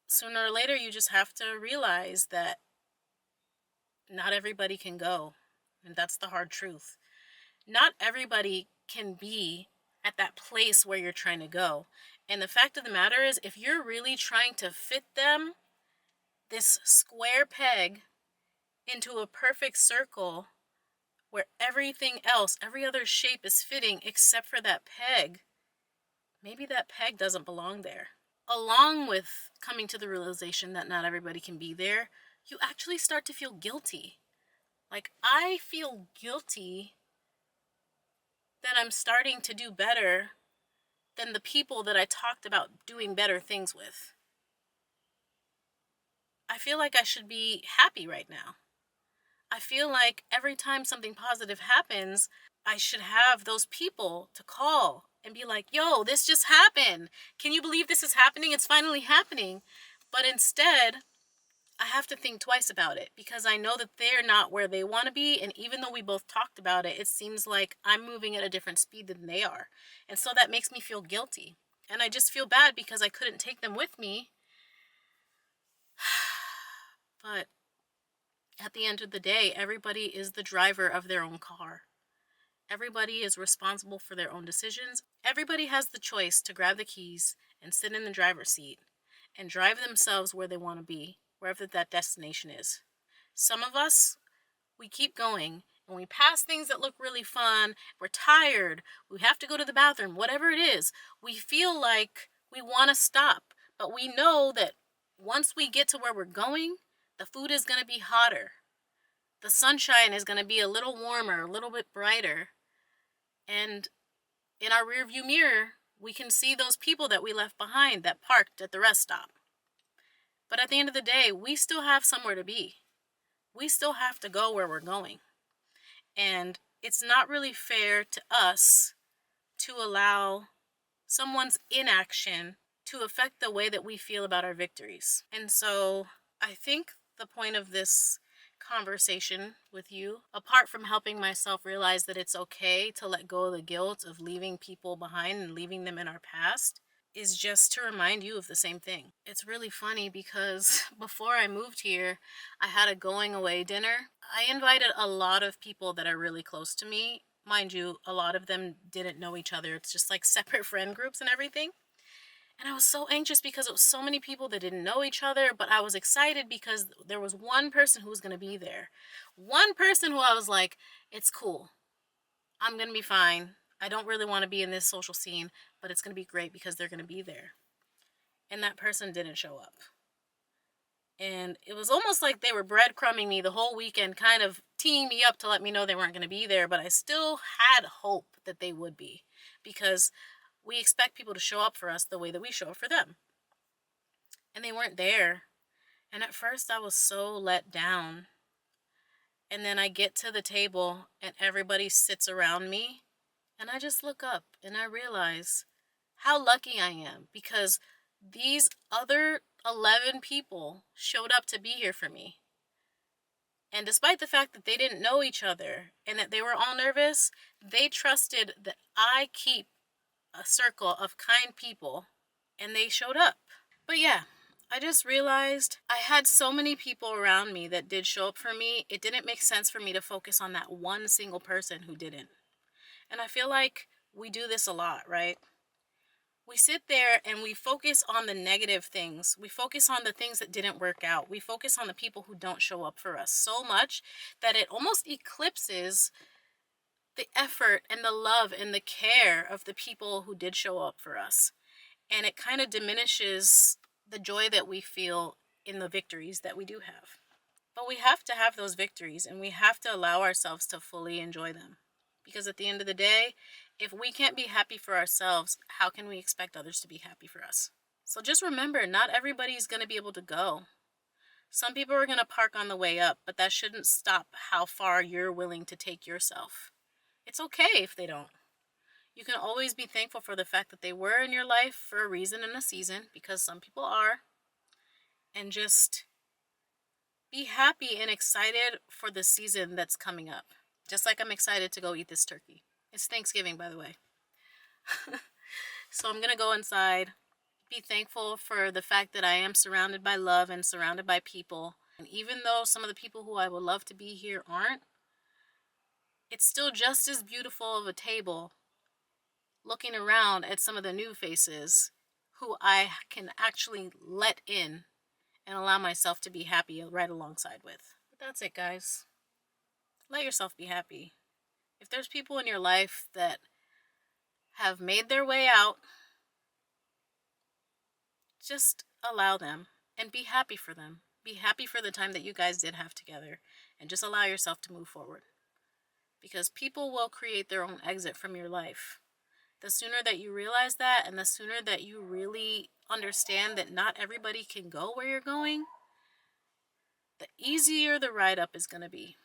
sooner or later, you just have to realize that not everybody can go. And that's the hard truth. Not everybody can be at that place where you're trying to go. And the fact of the matter is, if you're really trying to fit them, this square peg, into a perfect circle where everything else, every other shape is fitting except for that peg, maybe that peg doesn't belong there. Along with coming to the realization that not everybody can be there, you actually start to feel guilty. Like, I feel guilty that I'm starting to do better than the people that I talked about doing better things with. I feel like I should be happy right now. I feel like every time something positive happens, I should have those people to call and be like, yo, this just happened. Can you believe this is happening? It's finally happening. But instead, I have to think twice about it because I know that they're not where they want to be. And even though we both talked about it, it seems like I'm moving at a different speed than they are. And so that makes me feel guilty. And I just feel bad because I couldn't take them with me. But at the end of the day, everybody is the driver of their own car. Everybody is responsible for their own decisions. Everybody has the choice to grab the keys and sit in the driver's seat and drive themselves where they want to be, wherever that destination is. Some of us, we keep going and we pass things that look really fun. We're tired. We have to go to the bathroom, whatever it is. We feel like we want to stop, but we know that once we get to where we're going, the food is going to be hotter. The sunshine is going to be a little warmer, a little bit brighter. And in our rearview mirror, we can see those people that we left behind that parked at the rest stop. But at the end of the day, we still have somewhere to be. We still have to go where we're going. And it's not really fair to us to allow someone's inaction to affect the way that we feel about our victories. And so I think the point of this conversation with you, apart from helping myself realize that it's okay to let go of the guilt of leaving people behind and leaving them in our past, is just to remind you of the same thing. It's really funny because before I moved here, I had a going away dinner. I invited a lot of people that are really close to me. Mind you, a lot of them didn't know each other. It's just like separate friend groups and everything. And I was so anxious because it was so many people that didn't know each other, but I was excited because there was one person who was going to be there. One person who I was like, it's cool. I'm going to be fine. I don't really want to be in this social scene, but it's going to be great because they're going to be there. And that person didn't show up. And it was almost like they were breadcrumbing me the whole weekend, kind of teeing me up to let me know they weren't going to be there, but I still had hope that they would be because we expect people to show up for us the way that we show up for them. And they weren't there. And at first I was so let down. And then I get to the table and everybody sits around me. And I just look up and I realize how lucky I am because these other 11 people showed up to be here for me. And despite the fact that they didn't know each other and that they were all nervous, they trusted that I keep a circle of kind people and they showed up. But yeah, I just realized I had so many people around me that did show up for me. It didn't make sense for me to focus on that one single person who didn't. And I feel like we do this a lot, right? We sit there and we focus on the negative things. We focus on the things that didn't work out. We focus on the people who don't show up for us so much that it almost eclipses the effort and the love and the care of the people who did show up for us. And it kind of diminishes the joy that we feel in the victories that we do have. But we have to have those victories and we have to allow ourselves to fully enjoy them. Because at the end of the day, if we can't be happy for ourselves, how can we expect others to be happy for us? So just remember, not everybody's going to be able to go. Some people are going to park on the way up, but that shouldn't stop how far you're willing to take yourself. It's okay if they don't. You can always be thankful for the fact that they were in your life for a reason and a season, because some people are. And just be happy and excited for the season that's coming up. Just like I'm excited to go eat this turkey. It's Thanksgiving, by the way. So I'm going to go inside, be thankful for the fact that I am surrounded by love and surrounded by people. And even though some of the people who I would love to be here aren't, it's still just as beautiful of a table looking around at some of the new faces who I can actually let in and allow myself to be happy right alongside with. But that's it, guys. Let yourself be happy. If there's people in your life that have made their way out, just allow them and be happy for them. Be happy for the time that you guys did have together, and just allow yourself to move forward. Because people will create their own exit from your life. The sooner that you realize that, and the sooner that you really understand that not everybody can go where you're going, the easier the ride up is going to be.